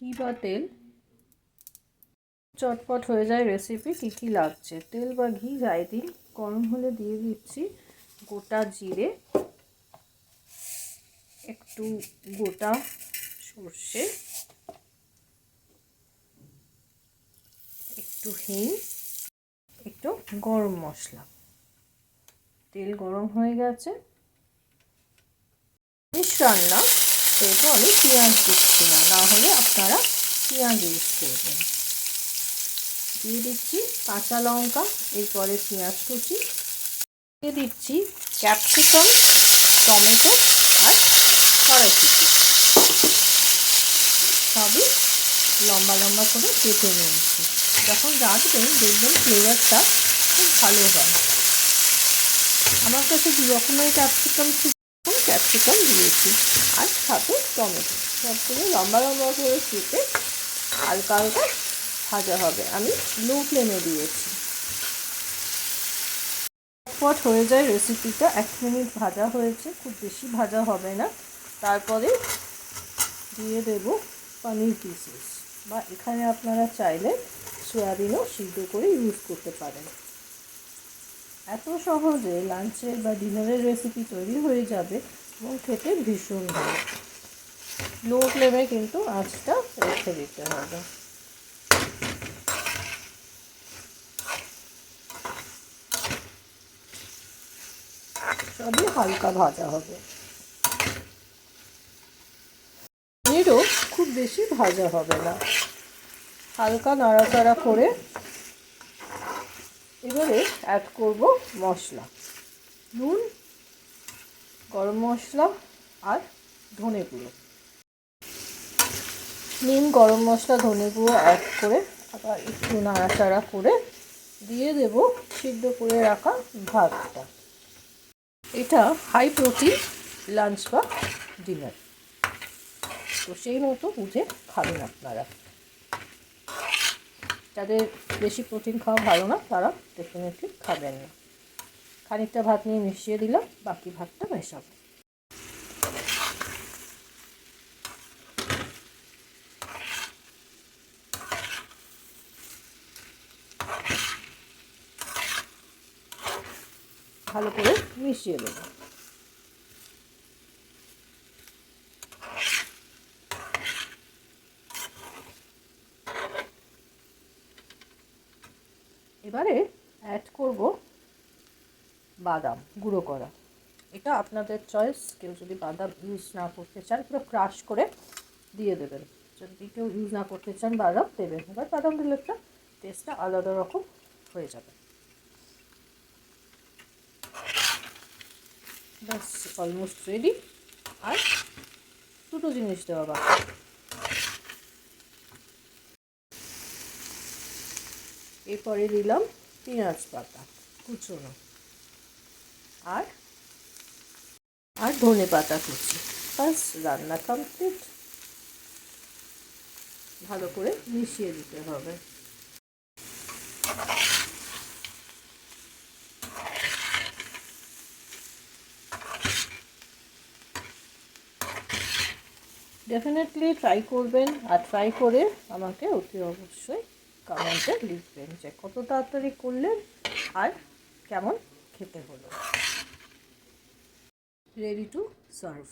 ঘি বা তেল, চটপট হয়ে যায় রেসিপি। কী কী লাগছে, তেল বা ঘি যাই দিন, গরম হলে দিয়ে দিচ্ছি গোটা জিরে, একটু গোটা সর্ষে, একটু হিং, একটু গরম মশলা। তেল গরম হয়ে গেছে, রান্না সেহেতু আমি পেঁয়াজ দিচ্ছি না, না হলে আপনারা পেঁয়াজ ইউজ করবেন। দিয়ে দিচ্ছি কাঁচা লঙ্কা, এরপরে পেঁয়াজ কুচি, দিয়ে দিচ্ছি ক্যাপসিকাম, টমেটো আর কড়াইশুঁটি, সবই লম্বা লম্বা করে কেটে নিয়েছি। যখন রাঁধবেন দেখবেন ফ্লেভারটা খুব ভালো হয়। আমার কাছে দু রকমের ক্যাপসিকাম দিয়েছি আর সাথে টমেটো, সবগুলো লম্বা লম্বা করে কেটে হালকা হালকা ভাজা হবে। আমি লো ফ্লেমে দিয়েছি। চটপট হয়ে যায় রেসিপিটা, 1 মিনিট ভাজা হয়েছে, খুব বেশি ভাজা হবে না। তারপরে দিয়ে দেব পনির পিসেস, বা এখানে আপনারা চাইলে সয়াবিনও সিদ্ধ করে ইউজ করতে পারেন। এত সহজে লাঞ্চের বা ডিনারের রেসিপি তৈরি হয়ে যাবে এবং খেতে ভীষণ ভালো। লো ফ্লেমে কিন্তু আঁচটা রেখে দিতে হবে। সবই হালকা ভাজা হবে, পনিরও খুব বেশি ভাজা হবে না, হালকা নাড়াচাড়া করে এবারে অ্যাড করব মশলা, নুন, গরম মশলা আর ধনে গুঁড়ো। নুন, গরম মশলা, ধনে গুঁড়ো অ্যাড করে আবার একটু নাড়াচাড়া করে দিয়ে দেব সিদ্ধ করে রাখা ভাতটা। এটা হাই প্রোটিন লাঞ্চ বা ডিনার, তো সেই মতো বুঝে খাবেন আপনারা। যাদের বেশি প্রোটিন খাওয়া ভালো না তারা ডেফিনেটলি খাবেন না। খানিকটা ভাত নিয়ে মিশিয়ে দিলাম, বাকি ভাতটা মেশাবো। ভালো করে মিশিয়ে দেবো। এবারে অ্যাড করব বাদাম গুঁড়ো করা। এটা আপনাদের চয়েস, কেউ যদি বাদাম ইউজ না করতে চান পুরো ক্রাশ করে দিয়ে দেবেন, যদি কেউ ইউজ না করতে চান বাদাম দেবেন। এবার বাদাম দিলে একটা টেস্টটা আলাদা রকম হয়ে যাবে। ব্যাস অলমোস্ট রেডি। আর দুটো জিনিস দেওয়া বাকি, এরপরে দিলাম পেঁয়াজ পাতা কুচোনো আর ধনে পাতা কুচি। ব্যাস রান্না কমপ্লিট। ভালো করে মিশিয়ে দিতে হবে। ডেফিনেটলি ট্রাই করবেন, আর ট্রাই করে আমাকে অতি অবশ্যই কমেন্টে লিখবেন যে কত তাড়াতাড়ি করলেন আর কেমন খেতে হলো। Ready to serve.